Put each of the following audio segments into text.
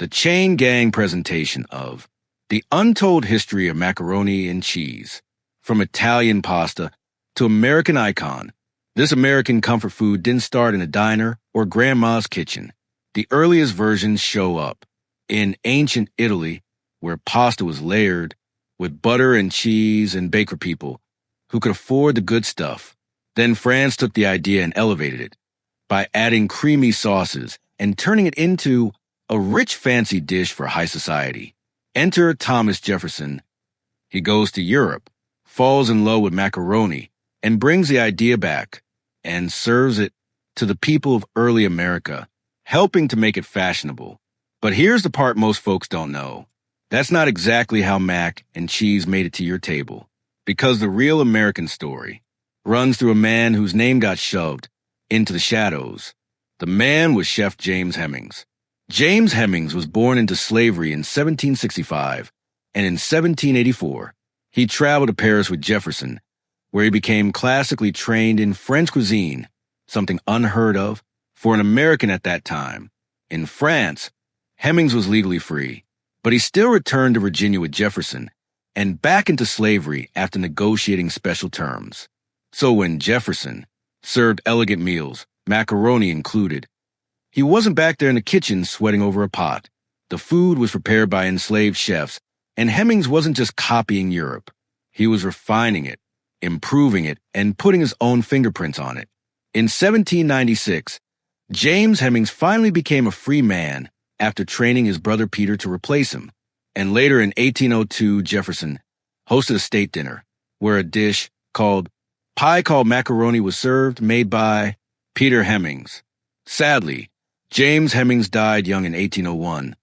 the chain gang presentation of the untold history of macaroni and cheese. From Italian pasta to American icon, this American comfort food didn't start in a diner or grandma's kitchen. The earliest versions show up in ancient Italy, where pasta was layered with butter and cheese and baker people who could afford the good stuff. Then France took the idea and elevated it by adding creamy sauces and turning it into a rich, fancy dish for high society. Enter Thomas Jefferson. He goes to Europe, falls in love with macaroni, and brings the idea back and serves it to the people of early America, helping to make it fashionable. But here's the part most folks don't know. That's not exactly how mac and cheese made it to your table, because the real American story runs through a man whose name got shoved into the shadows. The man was Chef James Hemings. James Hemings was born into slavery in 1765, and in 1784, he traveled to Paris with Jefferson, where he became classically trained in French cuisine, something unheard of for an American at that time. In France, Hemings was legally free, but he still returned to Virginia with Jefferson and back into slavery after negotiating special terms. So when Jefferson served elegant meals, macaroni included, he wasn't back there in the kitchen sweating over a pot. The food was prepared by enslaved chefs, and Hemings wasn't just copying Europe. He was refining it, improving it, and putting his own fingerprints on it. In 1796, James Hemings finally became a free man after training his brother Peter to replace him. And later in 1802, Jefferson hosted a state dinner where a dish called macaroni was served, made by Peter Hemings. Sadly, James Hemings died young in 1801,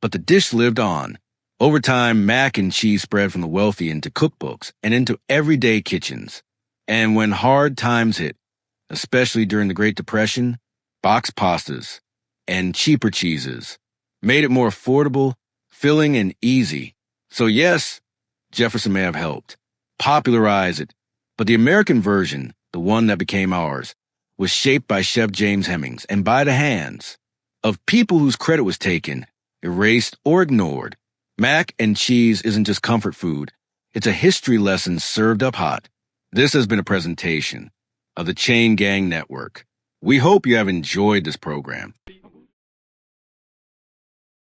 but the dish lived on. Over time, mac and cheese spread from the wealthy into cookbooks and into everyday kitchens. And when hard times hit, especially during the Great Depression, boxed pastas and cheaper cheeses made it more affordable, filling, and easy. So yes, Jefferson may have helped popularize it, but the American version, the one that became ours, was shaped by Chef James Hemings and by the hands of people whose credit was taken, erased, or ignored. Mac and cheese isn't just comfort food. It's a history lesson served up hot. This has been a presentation of the Chain Gang Network. We hope you have enjoyed this program.